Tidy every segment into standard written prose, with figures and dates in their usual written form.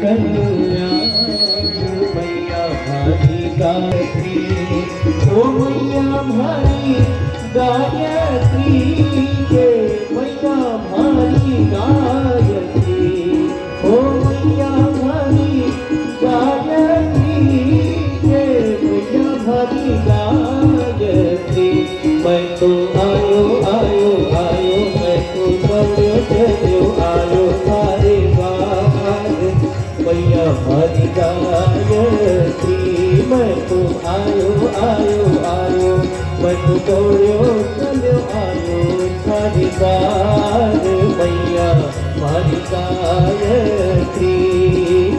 कल्याण मैया हमारी गायत्री, ओ मैया हमारी गायत्री के मैया हमारी गायत्री, ओ मैया हमारी गायत्री के मैया हमारी गायत्री। मैं तो आयो आयो आयो, मैं तो चलो आयो थारे बाहर मैया हमारी गायत्री। मैं तो आयो आयो आयो, मैं तो चलो आयो थारे बाहर मैया हमारी गायत्री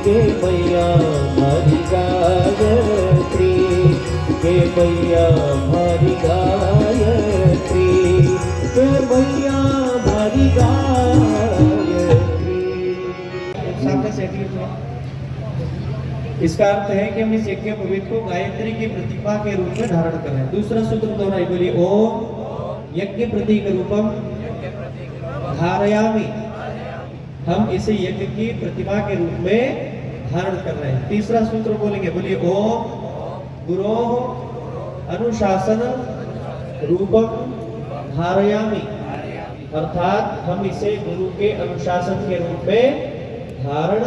के मैया हमारी गायत्री के मैया हमारी गायत्री के मैया हमारी गायत्री। सामने से इसका अर्थ है कि हम इस यज्ञ पवित्र को गायत्री की प्रतिभा के रूप में धारण कर रहे हैं। दूसरा सूत्र दोहराई, बोलिए ओम यज्ञ प्रतीक रूपम धारयामि। हम इसे यज्ञ की प्रतिभा के रूप में धारण कर रहे हैं। तीसरा सूत्र बोलेंगे, बोलिए ओम गुरो अनुशासन रूपम धारयामि, अर्थात हम इसे गुरु के अनुशासन के रूप में धारण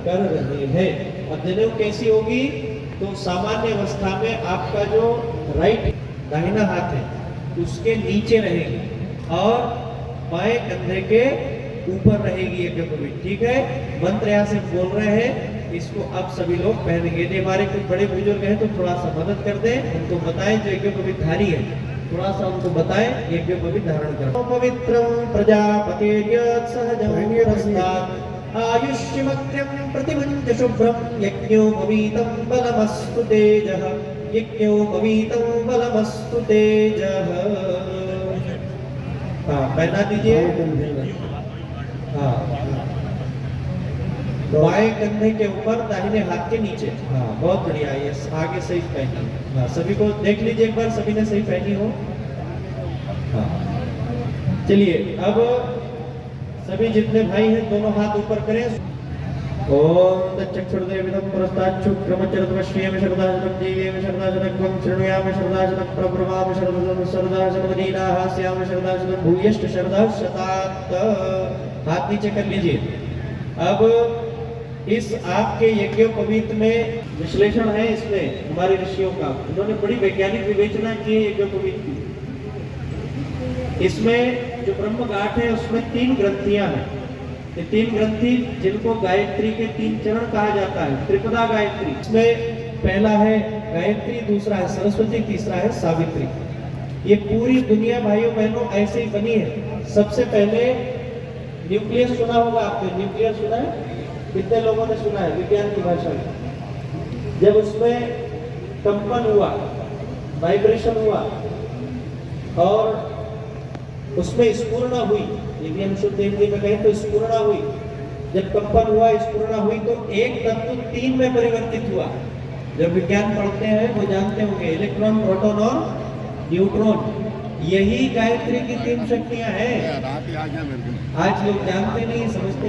कर रहे हैं। अब जनेऊ कैसी होगी, तो सामान्य अवस्था में आपका जो राइट दाहिना हाथ है उसके नीचे रहेगी और बाएं कंधे के ऊपर रहेगी यज्ञ पवित्र, ठीक है। मंत्र यहाँ से बोल रहे हैं, इसको अब सभी लोग पहनेंगे। यदि हमारे कुछ बड़े बुजुर्ग हैं तो थोड़ा सा मदद कर दें, उनको बताएं जो यज्ञ पवित्र धारी है, थोड़ा सा उनको बताएं यज्ञ पवित्र धारण करें। पवित्रं प्रजापतिर्यत् सहजं प्रस्तात् आयुष्यमग्र्यं प्रतिमञ्च शुभ्रं यज्ञो भवीतं बलमस्तु तेजः, यज्ञो भवीतं बलमस्तु तेजः। हाँ पहना दीजिए। हाँ बाएं कंधे के ऊपर दाहिने हाथ के नीचे। हाँ बहुत बढ़िया, ये आगे सही पहनी। हाँ सभी को देख लीजिए एक बार, सभी ने सही पहनी हो। हाँ चलिए अब सभी जितने भाई हैं दोनों हाथ ऊपर करें। ओम तच्चक्षुर्देविदं पुरस्ताच्छुक्रमचरद्वश्येम शरदाशनं जीवेम शरदाशनक्वं शृणुयाम शरदाशनं प्रब्रवाम शरदाशनमदीना हास्याम शरदाशनं भूयश्च शरदाशतात्। हाथ नीचे कर लीजिए। अब इस आपके यज्ञ पवित्र में विश्लेषण है, इसमें हमारे ऋषियों का, उन्होंने बड़ी वैज्ञानिक विवेचना की है यज्ञ पवित्र की। इसमें जो ब्रह्म गाठ है उसमें 3 ग्रंथियां हैं। ये 3 ग्रंथि जिनको गायत्री के 3 चरण कहा जाता है, त्रिपदा गायत्री। इसमें पहला है गायत्री, दूसरा है सरस्वती, तीसरा है सावित्री। ये पूरी दुनिया भाइयों बहनों ऐसे ही बनी है। सबसे पहले न्यूक्लियस सुना होगा आपने, न्यूक्लियस सुना है? कितने लोगों ने सुना है विज्ञान की भाषा में? जब उसमें कंपन हुआ, वाइब्रेशन हुआ और उसमें स्फुरणा हुई, यदि हम शुद्ध हिंदी में कहें तो स्फुरणा हुई। जब कंपन हुआ, स्फुरणा हुई तो एक तत्व 3 में परिवर्तित हुआ। जब विज्ञान पढ़ते हैं वो जानते होंगे, इलेक्ट्रॉन, प्रोटॉन और न्यूट्रॉन। यही गायत्री की 3 शक्तियां हैं। आज लोग जानते नहीं, समझते।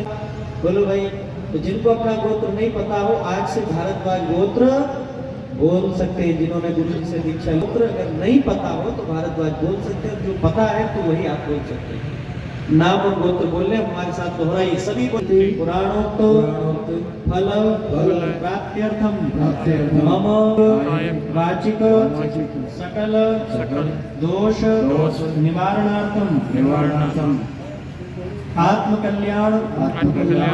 बोलो भाई, तो जिनको अपना गोत्र नहीं पता हो, आज से भारद्वाज गोत्र बोल सकते हैं। जिन्होंने गुरु जी से दीक्षा, गोत्र अगर नहीं पता हो तो भारद्वाज बोल सकते हैं, जो पता है तो वही आप बोल सकते हैं। नाम और गोत्र बोलने हमारे साथ दोहराइए सभी को। पुराणोक्त फल प्राप्त्यर्थम मम वाचिक सकल दोष निवारणार्थम आत्म कल्याण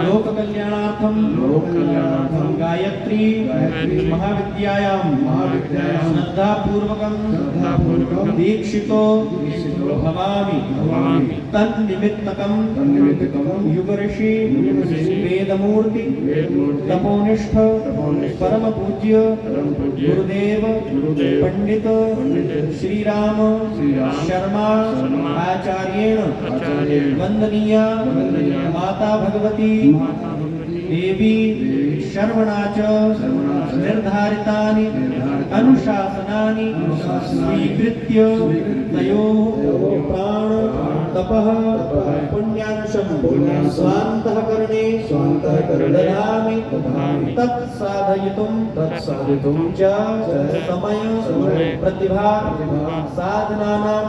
लोक कल्याणार्थम गायत्री महाविद्यायाम श्रद्धा पूर्वकम दीक्षितो भवामि तन्निमित्तकम युग ऋषि वेदमूर्ति तपोनिष्ठ परम पूज्य गुरुदेव पंडित श्री राम शर्मा आचार्येण वंदनीय माता भगवती देवी शर्वणाच निर्धारितानि अनुशासनानि स्वीकृत्य तयोः प्राण तपः पुण्यांशं स्वान्तःकरणे ददामि तत्साधयितुं च समय प्रतिभा साधनानां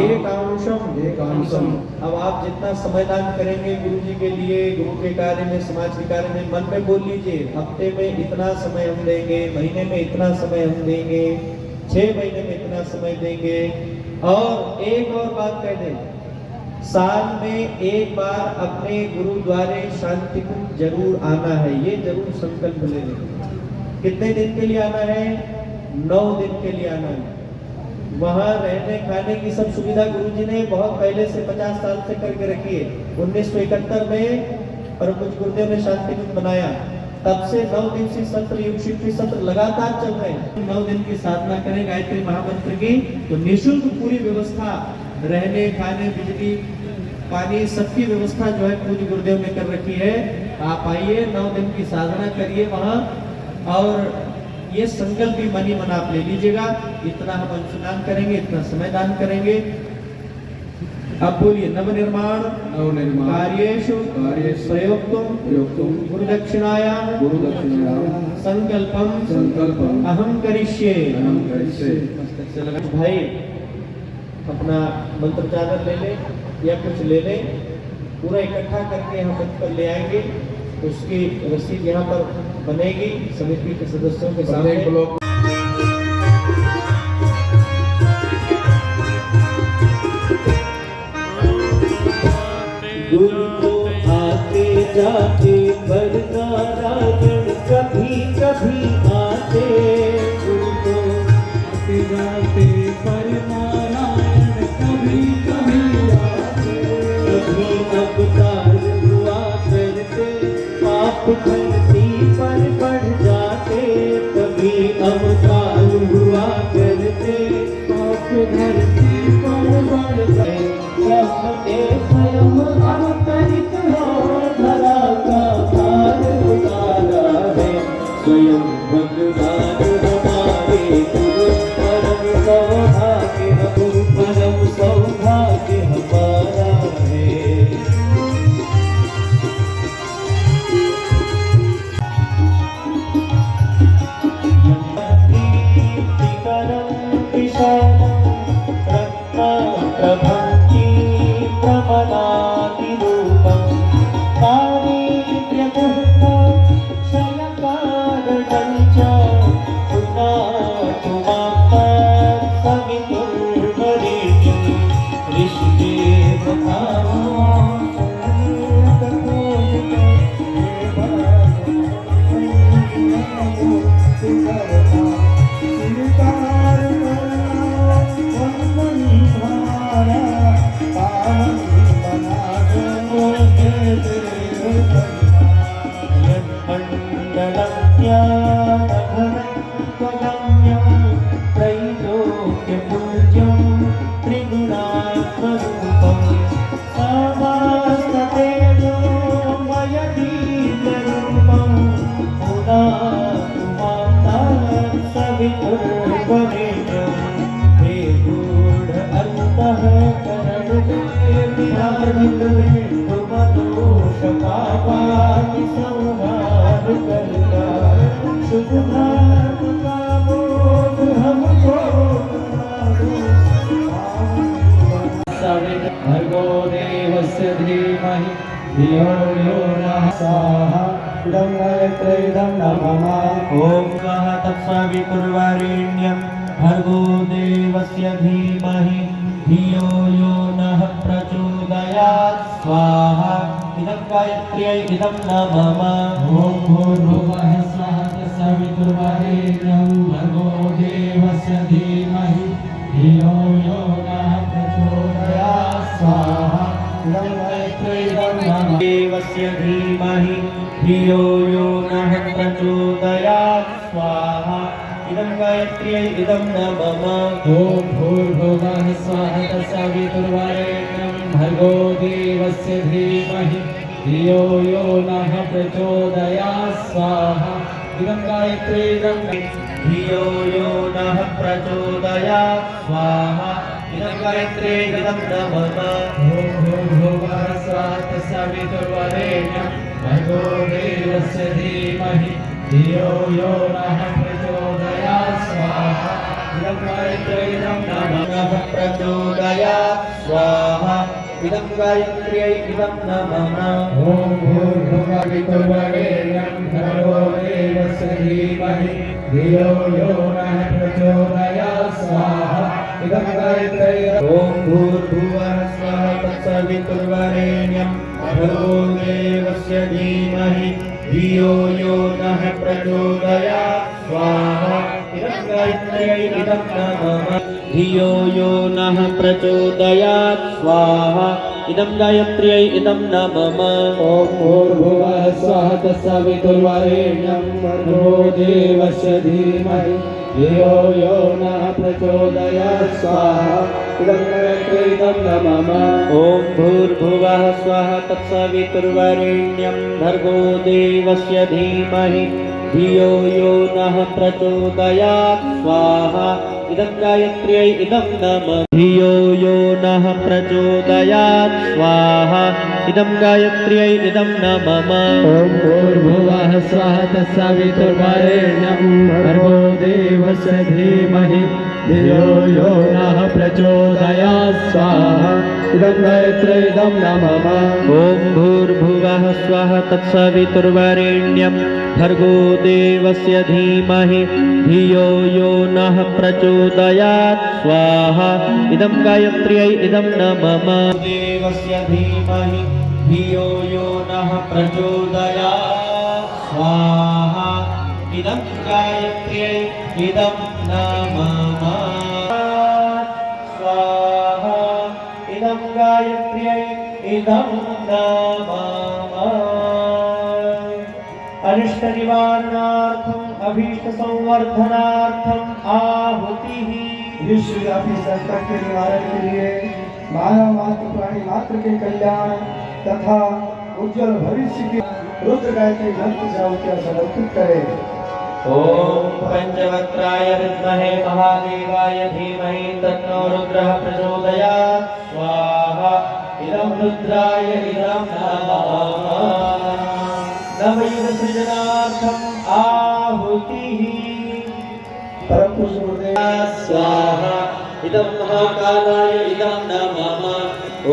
एकांशम। अब आप जितना समय दान करेंगे गुरु जी के लिए, गुरु के कार्य में, समाज के कार्य में, मन में बोल लीजिए हफ्ते में इतना समय हम देंगे, महीने में इतना समय हम देंगे, 6 महीने में इतना समय देंगे। और एक और बात कह दें, साल में एक बार अपने गुरुद्वारे शांति कुंज जरूर आना है, ये जरूर संकल्प ले लें। कितने दिन के लिए आना है? 9 दिन के लिए आना है। वहाँ रहने खाने की सब सुविधा गुरुजी ने बहुत पहले से 50 साल से करके रखी है। 1971 में परम पूज्य गुरुदेव ने शांति कुंज बनाया, तब से 9 दिवसीय सत्र, युग शिल्पी सत्र लगातार चल रहे हैं। 9 दिन की साधना करें गायत्री महामंत्र की, तो निःशुल्क पूरी व्यवस्था, रहने खाने बिजली पानी सबकी व्यवस्था जो है पूज्य गुरुदेव ने कर रखी है। आप आइए, 9 दिन की साधना करिए वहाँ, और ये संकल्प भी मन ही मन आप ले लीजिएगा, इतना हम अंशदान करेंगे, इतना समय दान करेंगे। अब बोलिए, नवनिर्माण कार्येषु प्रयोक्तुं गुरुदक्षिणायां संकल्पम अहम करिष्ये। भाई अपना मंत्र चादर ले ले या कुछ ले ले, पूरा इकट्ठा करके हम पर ले आएंगे। उसकी रसीद यहाँ पर बनेगी समिति के सदस्यों के सामने। गुरु को आते जाते वरनारायण कभी कभी आते, गुरु को आते जाते वरनारायण कभी कभी आते। कभी अवतार हुआ करते, पाप धरती पर बढ़ जाते। कभी अवतार हुआ करते, पाप धरती पर बढ़ जाते। स्वयं अवतरित हो, धरा का भार उतारा है। स्वयं भगवान हमारे गुरु, परम सौभाग्य हम, परम सौभाग्य हमारा है। भर्गो देवस्य धीमहि धियो यो नः स्वाहा। इदं गायत्रीदं नमः। ॐ स्वः तत्सवितुर्वरेण्यं भर्गो देवस्य धीमहि धियो यो नः प्रचोदयात् स्वाहा। इदं गायत्र्यै इदं नमः। ॐ भूर्भुवः स्वः तत्सवितुर्वरेण्यं भर्गो देवस्य धीमहि धियो यो नः प्रचोदयात् स्वाहा। इदं गायत्र्यै इदं नमः। देवस्य धीमहि धियो यो नः प्रचोदयात् स्वाहा। इदं गायत्र्यै इदं नमः। ॐ भूर्भुवः स्वः तत्सवितुर्वरेण्यं भर्गो देवस्य धीमहि धियो यो नः प्रचोदयात् स्वाहा। इदं गायत्र्यै इदं धियो यो नः प्रचोदयात् स्वाहा। इदं गायत्र्यै इदं नमः। ॐ भूर्भुवः स्वः तत्सवितुर्वरेण्यं भर्गो देवस्य धीमहि धियो यो नः प्रचोदयात् स्वाहा इदं गायत्र्यै इदं नमः प्रचोदयात् स्वाहा इदं गायत्र्यै इदं नमः ॐ भूर्भुवस्सुवरेण्यं भर्गो देवस्य धीमहि धियो यो नः प्रचोदयात् स्वाहा इदं गायत्र्यै ॐ भूर्भुवः स्वः तत्सवितुर्वरेण्यं भर्गो देवस्य धीमहि धियो यो नः प्रचोदयात् स्वाहा इदं गायत्र्यै इदं नमः धियो यो नः प्रचोदयात् स्वाहा इदं गायत्र्यै इदं नमः ॐ भूर्भुवः स्वः तत्सवितुर्वरेण्यं भर्गो देवस्य धीमहि धियो यो नः प्रचोदयात् स्वाहा इदं गायत्र्यै इदं नमः ॐ भूर्भुवः स्वः तत्सवितुर्वरेण्यं भर्गो देवस्य धीमहि धियो यो नः प्रचोदयात् स्वाहा इदं गायत्र्यै इदं नमः धियो यो नः प्रचोदयात् स्वाहा इदं गायत्र्यै इदं नमः ॐ भूर्भुवः स्वः तत्सवितुर्वरेण्यं भर्गो देवस्य धीमहि धियो यो नः प्रचोदयात् स्वाहा इदं गायत्र्यै इदं नमः ॐ भूर्भुवः स्वः तत्सवितुर्वरेण्यं भर्गो देवस्य धीमहि धियो यो नः प्रचोदयात् स्वाहा इदं गायत्र्यै इदं नमः देवस्य धीमहि धियो यो नः प्रचोदयात् स्वाहा इदं गायत्र्यै इदं नमः स्वाहा इदं गायत्र्यै इदं नमः अनिष्ट निवारणार्थम अभीष्ट संवर्धनार्थम आहुति विश्वव्यापी संकट के निवारण के लिए मानव मात्र प्राणी मात्र के कल्याण तथा उज्जवल भविष्य के रुद्र गायत्री मंत्र से आहुतियां समर्पित करें। ओम पंचवक्त्राय विद्महे महादेवाय धीमहि तन्नो रुद्रः प्रचोदयात् स्वाहा इदं रुद्राय इदं नमः नवयुग सृजनार्थम आहुतिः परम पुरुष गुरुदेव स्वाहा इदं महाकालाय इदं नमः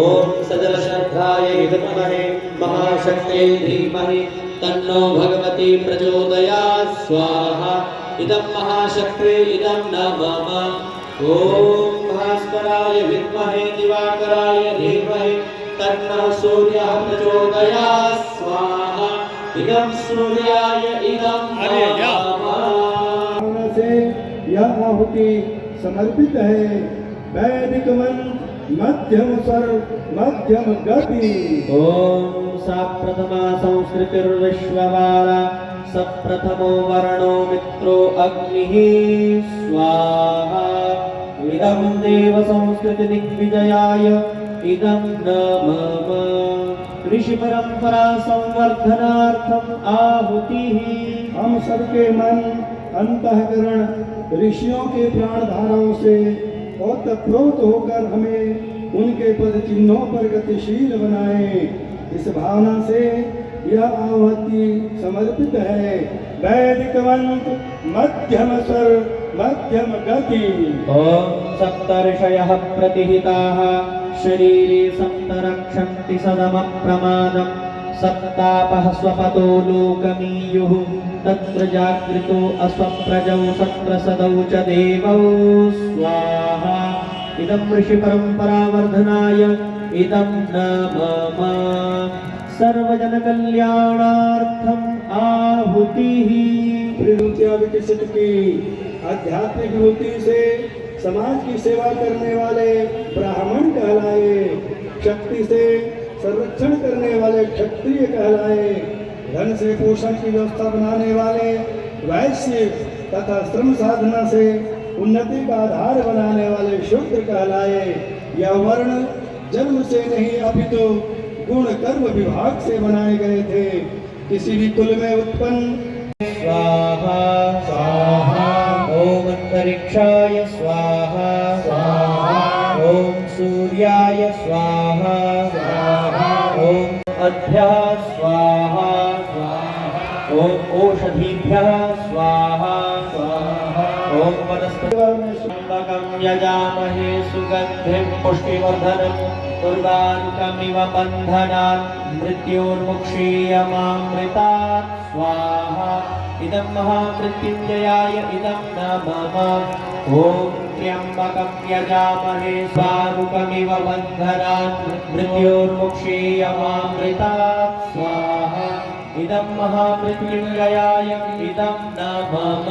ओम सजल श्रद्धाय विद्महे महाशक्त्यै धीमहि तन्नो भगवती प्रचोदयात् स्वाहा इदं महाशक्त्यै इदं नमः ओम भास्कराय विद्महे दिवाकराय धीमहि तन्नो सूर्यः प्रचोदयात् स्वाहा इदं सूर्याय इदं नमः से यह आहुति समर्पित है। वैदिक मंत्र मध्यम स्वर मध्यम गति। ओम सा प्रथमा संस्कृतिर्विश्ववारा सप्रथमो वर्णो मित्रो अग्निः स्वाहा इदं देव संस्कृति दिग्विजयाय इदं नमः ऋषि परंपरा संवर्धनार्थम आहुतिः हम सबके मन अंतःकरण ऋषियों के प्राण धाराओं से ओतप्रोत होकर हमें उनके पद चिन्हों पर गतिशील बनाए। इस भावना से यह आहुति समर्पित है। वैदिक मंत्र मध्यम स्वर मध्यम गति। ओम सप्तर्षयः प्रतिहिताः शरीरे सप्तरक्षन्ति सदमप्रमादम् सत्तापः स्वपतो लोकमीयुः तत्र जागृतो अस्वप्रजौ सत्रसदौ च देवौ स्वाहा इदं ऋषि परंपरावर्धनाय इदं नमः सर्वजन कल्याणार्थम आहुतिः प्रवृत्तियां विकसित की आध्यात्मिक वृत्ति से समाज की सेवा करने वाले ब्राह्मण कहलाए। शक्ति से संरक्षण करने वाले क्षत्रिय कहलाए। धन से पोषण की व्यवस्था बनाने वाले वैश्य तथा श्रम साधना से उन्नति का आधार बनाने वाले शूद्र कहलाए। यह वर्ण जन्म से नहीं अपितु गुण कर्म विभाग से बनाए गए थे। किसी भी कुल में उत्पन्न स्वाहा स्वाहा ओम अंतरिक्षाय स्वाहा स्वाहा ओम सूर्याय स्वाहा स्वाहा ओम अध्या स्वाहा स्वाहा ओम ओषधीभ्यः स्वाहा स्वाहा। ओम वनस्पतिं यजामहे सुगन्धिं पुष्टिवर्धनम् उर्वारुकमिव बन्धनान् मृत्योर्मुक्षीयमामृतात् स्वाहा। इदं महामृत्युञ्जयाय इदं न मम। ओम त्र्यम्बकं यजामहे स्वारुकमिव बन्धनान् मृत्योर्मुक्षीयमामृतात् स्वाहा। इदं महामृत्युञ्जयाय इदं न मम।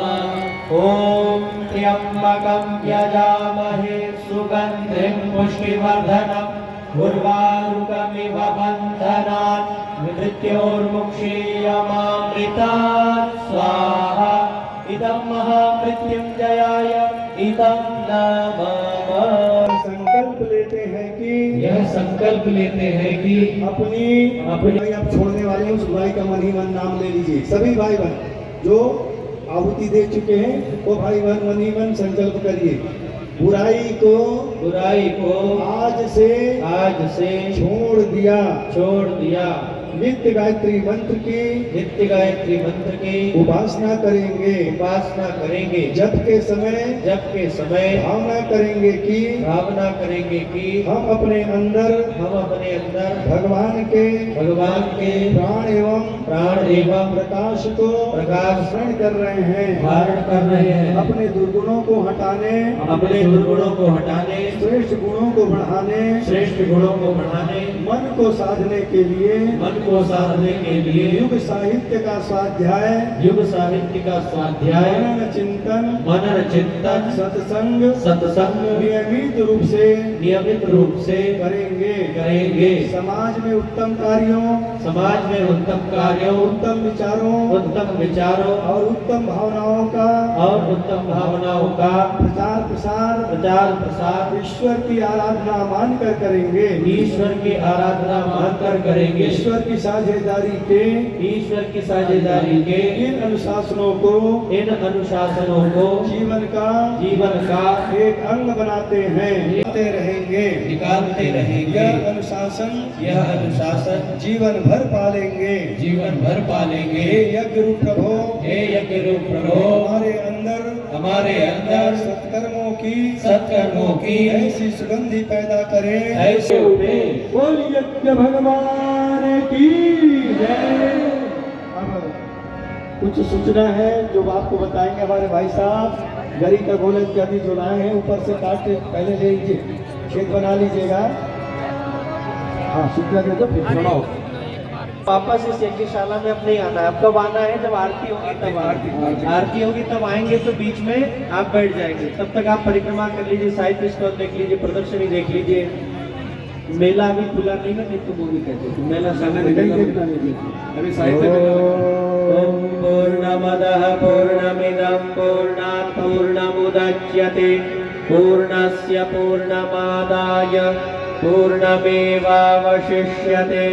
ओम त्र्यम्बकं यजामहे सुगन्धिं पुष्टिवर्धनम् उर्वारुकमिव बन्धनान् मृत्योर्मुक्षीयमामृतात् स्वाहा। इदं महामृत्युञ्जयाय इदं न मम। संकल्प लेते हैं कि यह संकल्प लेते हैं कि अपनी भाई आप छोड़ने वाले हैं, उस भाई का मन ही मन नाम ले लीजिए। सभी भाई बहन जो आहुति दे चुके हैं वो भाई बहन मन ही मन संकल्प करिए। बुराई को आज से छोड़ दिया। नित्य गायत्री मंत्र की उपासना करेंगे। जप के समय भावना करेंगे कि हम अपने अंदर भगवान के प्राण एवं प्रकाश को धारण कर रहे हैं। अपने दुर्गुणों को हटाने श्रेष्ठ गुणों को बढ़ाने मन को साधने के लिए युग साहित्य का स्वाध्याय मनन चिंतन सत्संग नियमित रूप से करेंगे। समाज में उत्तम कार्यों उत्तम विचारों और उत्तम भावनाओं का प्रचार प्रसार ईश्वर की आराधना मानकर करेंगे। ईश्वर की साझेदारी के इन अनुशासनों को जीवन का एक अंग बनाते हैं। निकालते रहेंगे। यह अनुशासन जीवन भर पालेंगे। हे यज्ञ रूप प्रभो हमारे अंदर सत्कर्मों की ऐसी सुगंधि पैदा करें। बोल यज्ञ भगवान की जय। अब कुछ सूचना है जो आपको बताएंगे हमारे भाई साहब। गरी का गोले इत्यादि जो लाए हैं ऊपर से काट के पहले ले लीजिए, खेत बना लीजिएगा। हाँ सूचना दे दो फिर सुनाओ। वापस इस यज्ञशाला में अब नहीं आना है। अब कब आना है? जब आरती होगी तब आएंगे। तो बीच में आप बैठ जाएंगे। तब तक आप परिक्रमा कर लीजिए, साहित्य स्टॉल देख लीजिए, प्रदर्शनी देख लीजिए। मेला अभी खुला नहीं है, नहीं तो वो भी कहते हैं मेला अभी साहित्य पूर्णमदः पूर्णमिदं पूर्णात् पूर्णमुदच्यते पूर्णस्य पूर्णमादाय पूर्णमेवावशिष्यते।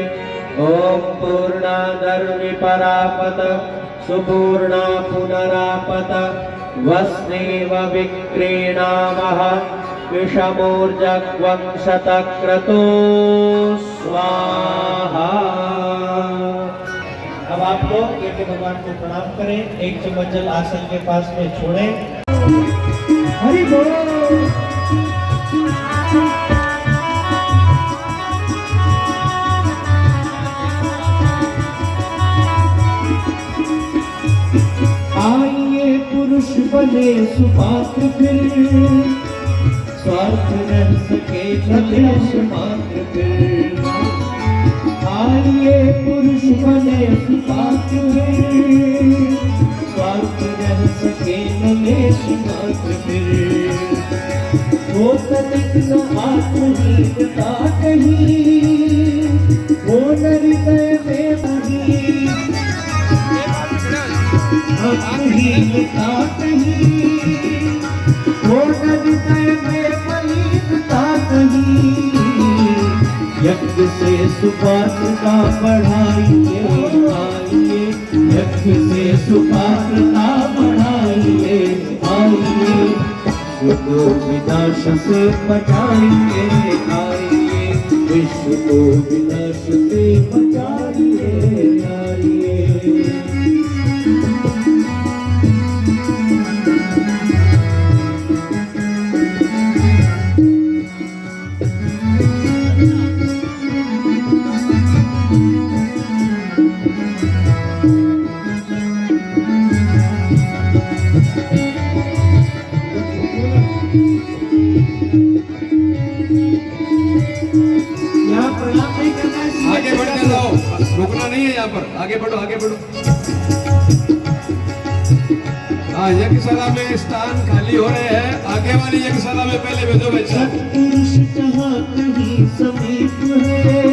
ओम पूर्णादर्विपरापत सुपूर्णा पुनरापत वस्नेव विक्रीणामः विषमोर्जग्वं शतक्रतो स्वाहा। अब आप लोग यज्ञ भगवान को प्रणाम करें। एक चम्मच जल आसन के पास में छोड़ें। हरि बोल। आइए पुरुष बने सुपात्र फिर स्वार्थ न सके कलेश मात्र फिर। आइए पुरुष बने सुपात्र फिर स्वार्थ न सके कलेश मात्र फिर। वो तनिक न आत्महीनता कहीं वो न हृदय में बही आत्महीनता कहीं वो न हृदय में मलिनता कहीं। यज्ञ से सुपात्रता बढ़ाइए आइए, यज्ञ से सुपात्रता बढ़ाइए आइए। विश्व को विनाश से बचाइए आइए, विश्व को विनाश से बचाइए आइए। आगे बढ़ो आगे बढ़ो। हाँ यज्ञशाला में स्थान खाली हो रहे हैं, आगे वाली यज्ञशाला में पहले भेजो बच्चा। सत्पुरुष जहाँ कहीं समीप है,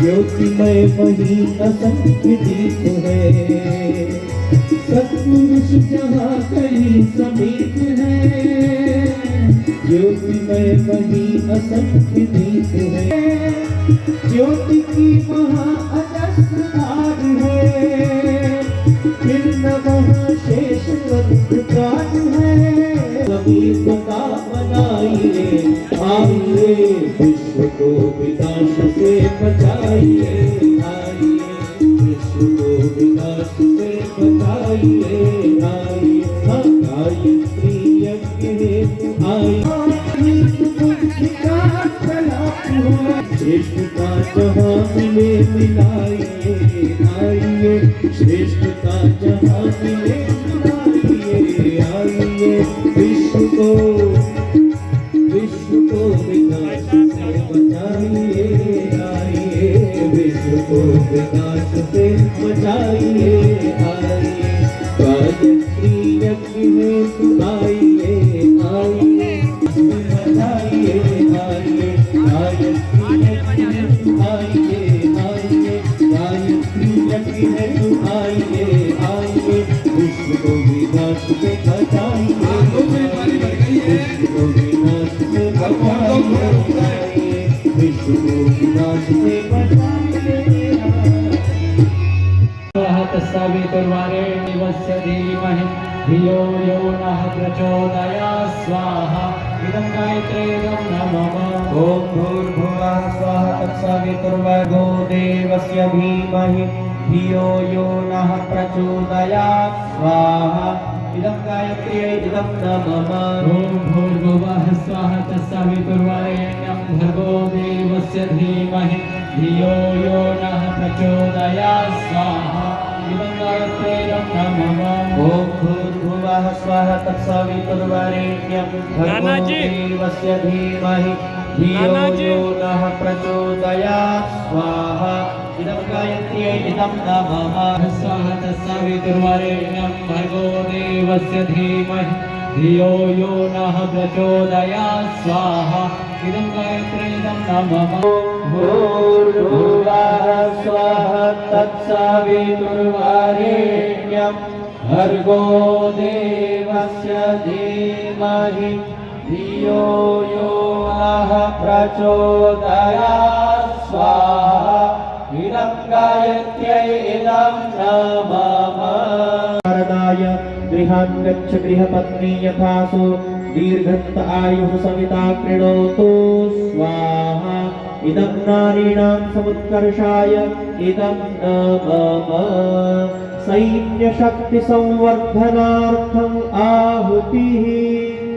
ज्योतिमय वही असंख्य दीप है। सत्पुरुष जहाँ कहीं समीप है, ज्योतिमय वही असंख्य दीप है। ज्योति की महा अजस्र धार है, फिर न वहाँ शेष अंधकार है। समीप का बनाइए, आइए विश्व को विनाश से बचाइए, आइए विश्व को विनाश से बचाइए, आइए गायत्री यज्ञ हेतु आइए। श्रेष्ठता जहाँ मिले मिलाइए, आइए श्रेष्ठता जहाँ मिले मिलाइए, आइए विश्व को विनाश से बचाइए, आइए विश्व को विनाश से बचाइए, आइए गायत्री यज्ञ हेतु आइए, आइए बचाइए, आइए गायत्री यज्ञ हेतु आइए, आइए गायत्री यज्ञ हेतु आइए, आइए विश्व को विनाश से बचाइए, विश्व को विनाश से बचाइए, विश्व को विनाश से बचाइए। तस्सवितुर्वरेण्यस्य धीमहि धियो यो नः प्रचोदयात् स्वाहा इदं गायत्रीदं नमः। ॐ भूर्भुवः स्वः तत्सवितुर्वरेण्यो देवस्य धीमहि धियो यो नः प्रचोदयात् स्वाहा इदं गायत्र्यै इदं नमः। ॐ भूर्भुवः स्वः तत्सवितुर्वरेण्यं भर्गो देवस्य धीमहि धियो यो नः प्रचोदयात् स्वाहा इदं गायत्रीदं नमः। ॐ भूर्भुवः स्वः तत्सवितुर्वरेण्यं भर्गो देवस्य धीमहि धियो यो नः प्रचोदयात् स्वाहा इदं गायत्र्यै इदं नमः। स्वः तत्सवितुर्वरेण्यं भर्गो देवस्य धीमहि धियो यो नः प्रचोदयात् स्वाहा इदं गायत्रीदं नमः। भूर्भुवः स्वः तत्सवितुर्वरेण्यं भर्गो देवस्य धीमहि धियो यो नः प्रचोदयात् स्वाहा इदं गायत्र्यै इदं नमः। शारदाय गृहान् गच्छ गृहपत्नी यथासु दीर्घन्त आयुः सविता कृणोतु स्वाहा इदं नारीणां समुत्कर्षाय इदं नमः। सैन्यशक्ति संवर्धनार्थं आहुतिः।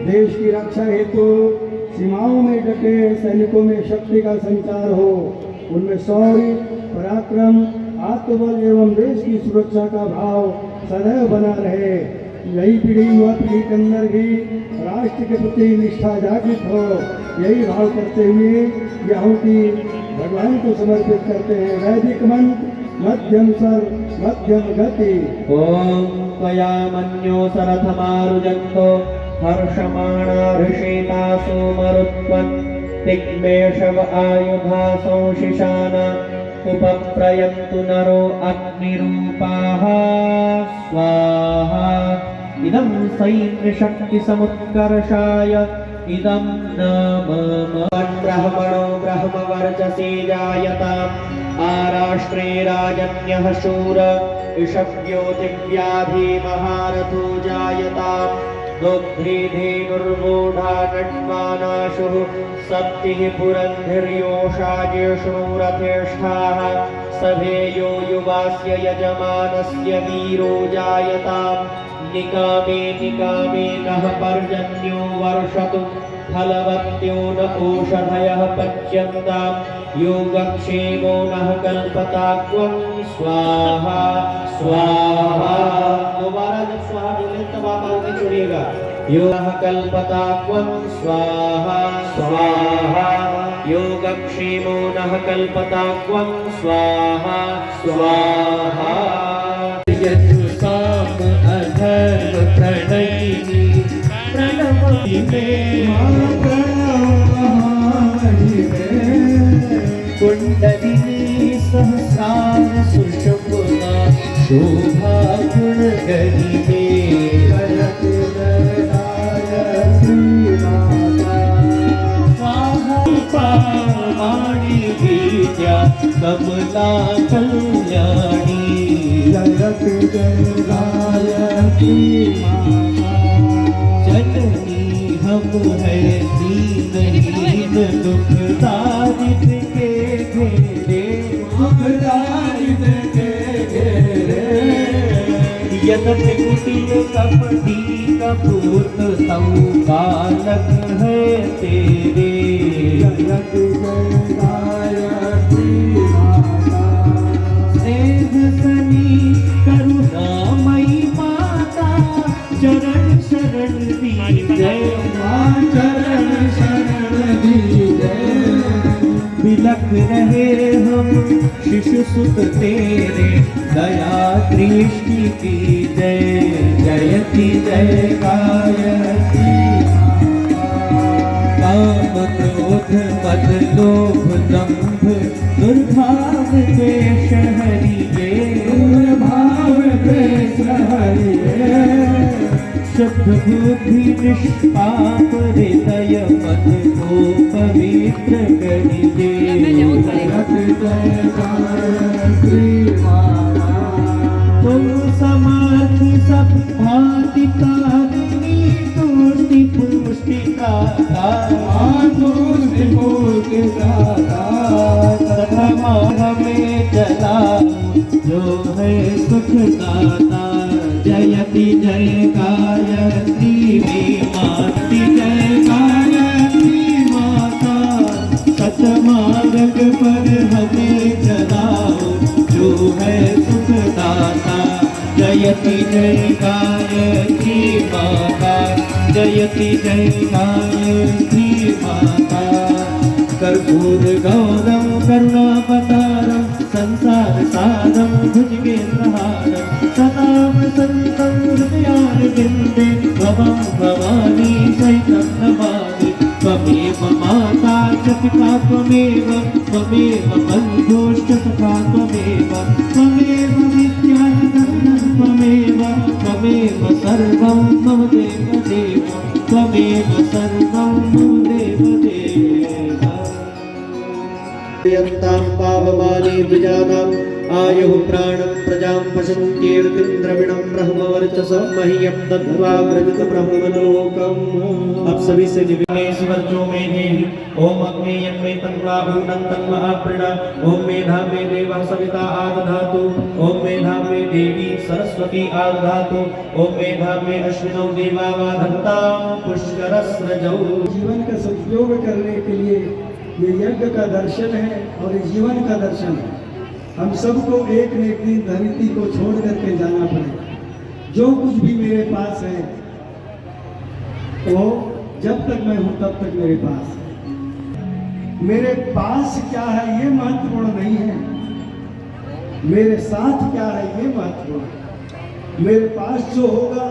देश की रक्षा हेतु सीमाओं में डटे सैनिकों में शक्ति का संचार हो, उनमें शौर्य पराक्रम आत्मबल एवं देश की सुरक्षा का भाव सदैव बना रहे। यही पीढ़ी युवा पीढ़ी के अंदर भी राष्ट्र के प्रति निष्ठा जागृत हो, यही भाव करते हुए यह आहुति भगवान को समर्पित करते हैं। वैदिक मंत्र मध्यम स्वर मध्यम गति। ॐ त्वया मन्यो सरथमारुजन्तो हर्षमाणा ऋषेतासु मरुत्वन् तिग्मेषव आयुधा संशिशाना उपप्रयन्तु नरो अग्निरूपाः स्वाहा इदं सैन्यशक्तिसमुत्कर्षाय इदं नमः। ब्रह्मणो ब्रह्मवर्चसे जायताम् आराष्ट्रे राजन्यः शूर इषव्योतिव्याधि महारथो जायताम् दुग्ध्री धेनुर्मूढा नट्वानाशुः सप्तिः पुरन्धिर्योषा ज्येष्णोरथेष्ठाः सभेयो युवास्य यजमानस्य वीरो जायताम् निकामे निकामे नः पर्जन्यो वर्षतु फलवत्यो न ओषधयः पच्यन्ताम् योगक्षेमो नः कल्पताक्वं स्वाहा स्वाहा। दोबारा जब स्वाहा बोले तब आप आगे छोड़िएगा। योगः कल्पताक्वं स्वाहा स्वाहा। योगक्षेमो नः कल्पताक्वं स्वाहा स्वाहा। यजुसाम अधर्व प्रणयिनी प्रणवि मे कुंडलिनी सहस्रार सुषुम्ना शोभा गुणगरी मे स्वाहा विद्या कमला कल्याणी जगत जयगायत्री जननी हम है दीन दुखदारित के घेरे दुखदारित के घेरे यद्यपि कुटिल कपटी कपूत तऊ बालक है तेरे जगत जयगायत्री स्नेह सनी करुणामयी माता चरण शरण दी जय मां चरण शरण दी जय। बिलख रहे हम शिशु सुत तेरे दया दृष्टि की जय जयति जय गायत्री। काम क्रोध मद लोभ दंभ दुर्भाव द्वेष हरिये दुर्भाव द्वेष हरिये शुद्ध बुद्धि निष्पाप हृदय पद को पवित्र करिए जगत जय गायत्री माता। तुम समर्थ सब भांति कारिणी तुष्टि पुष्टि दाता तुष्टि पुष्टि दाता सधमा हमें चला जो है सुख दाता। जयति जय गायत्री माति जय गायत्री माता सतमार्ग पर हमें चलाओ जो है सुख दाता। जयति जय गायत्री माता जयति जय गायत्री माता। कर्पूर गौरम करुणावतारम संसार सारम भुजगेन्द्रहारम सदा वसन्तं हृदयारविन्दे त्वं भवानी सहितं नमामि। त्वमेव माता च पिता त्वमेव त्वमेव बन्धुश्च सखा त्वमेव त्वमेव विद्या च धनं त्वमेव त्वमेव सर्वं मम देव देव त्वमेव सर्वं मम देव देव। यन्तां पावमाने द्विजानां आयुः प्राणं प्रजां पशन्त्येर्तिं द्रविणं ब्रह्मवर्चसं मह्यं दत्त्वा व्रजत ब्रह्मलोकम्। अब सभी से निवेश्वर जो में देहि ओम अग्ने यन्मे तन्वा ऊनं तन्वा प्रणा ओम मेधा मे देवा सविता आदधातु ओम मेधा मे देवी सरस्वती आदधातु ओम मेधा मे अश्विनौ देवा वाधन्तां पुष्करस्रजौ। जीवन का सदुपयोग करने के लिए ये यज्ञ का दर्शन है और जीवन का दर्शन है। हम सबको एक न एक दिन धरती को छोड़ करके जाना पड़ेगा। जो कुछ भी मेरे पास है वो जब तक मैं हूं तब तक मेरे पास है। मेरे पास क्या है ये महत्वपूर्ण नहीं है, मेरे साथ क्या है ये महत्वपूर्ण है। मेरे पास जो होगा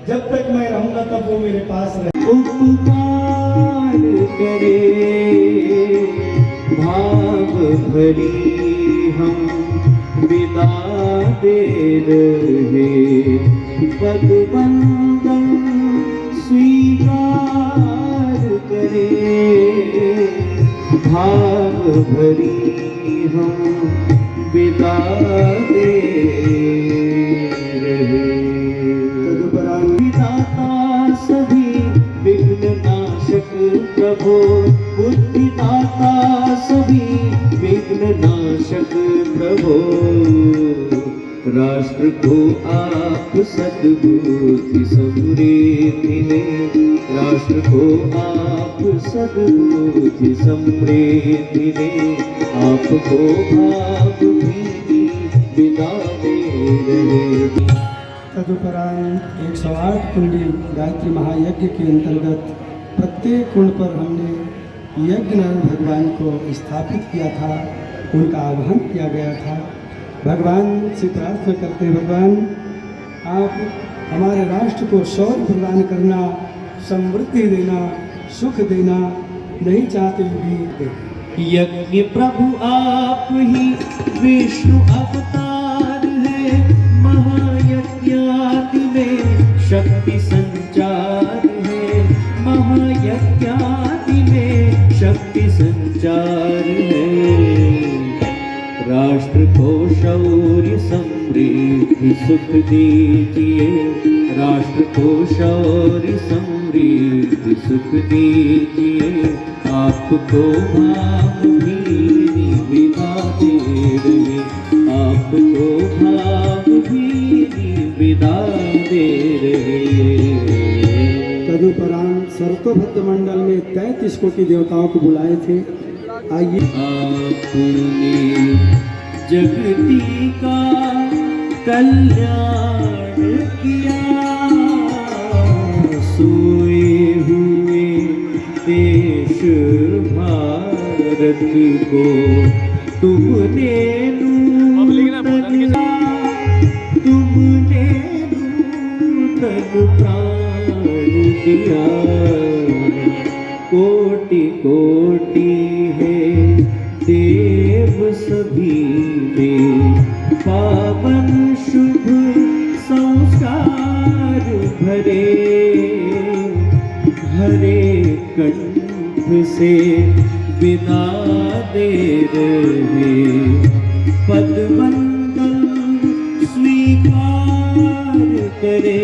जब तक मैं रहूंगा तब वो मेरे पास रहे। उपकार करे भाव भरी हम विदा दे रहे पद बंदन स्वीकार करे भाव भरी हम विदा दे रहे। विधाता सभी विघ्न नाशक प्रभु बुद्धिदाता सभी विघ्न नाशक प्रभु राष्ट्र को आप सद्बुद्धि समृद्धि में राष्ट्र को आप सद्बुद्धि समृद्धि में आपको भाव भी विदा दे रहे। तदुपरांत 108 कुंडी गायत्री महायज्ञ के अंतर्गत प्रत्येक कुंड पर हमने यज्ञ नारायण भगवान को स्थापित किया था, उनका आह्वान किया गया था। भगवान से प्रार्थना करते हैं, भगवान आप हमारे राष्ट्र को शौर्य प्रदान करना, समृद्धि देना, सुख देना नहीं चाहते भी। यज्ञ प्रभु आप ही विष्णु अवतार है, महायज्ञादि में शक्ति संचार है, महायज्ञादि में शक्ति संचार है। राष्ट्र को शौर्य समृद्धि सुख दीजिए, राष्ट्र को शौर्य समृद्धि सुख दीजिए, आपको भावभीनी विदा दे रहे, आपको भावभीनी विदा दे रहे। तदुपरांत सर्तोभद्र मंडल में 33 कोटि देवताओं को बुलाए थे। आइए, आपने जगती का कल्याण किया, सोए हुए देश भारत को तुमने नूतन प्राण दिया। कोटि कोटि है देव सभी में, पावन शुभ संस्कार भरे, हरे कंठ से बिना दे रहे, पदवंदन स्वीकार करे।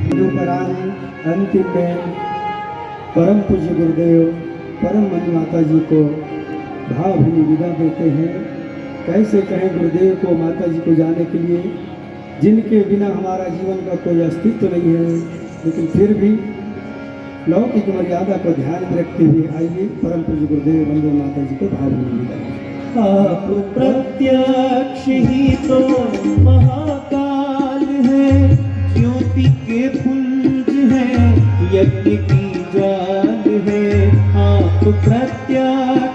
तदुपरांत अंतिम में परम पूज्य गुरुदेव परम मन माता जी को भावभीनी विदा देते हैं। कैसे कहें गुरुदेव को, माता जी को जाने के लिए, जिनके बिना हमारा जीवन का कोई अस्तित्व नहीं है, लेकिन फिर भी लौकिक मर्यादा को ध्यान में रखते हुए आइए परम पूज्य गुरुदेव वंदे माता जी को भावभीनी विदा दें। आप प्रत्यक्ष ही तो महाकाल है, ज्योति के पुंज है, यज्ञ की ज्वाल है। आप प्रत्यक्ष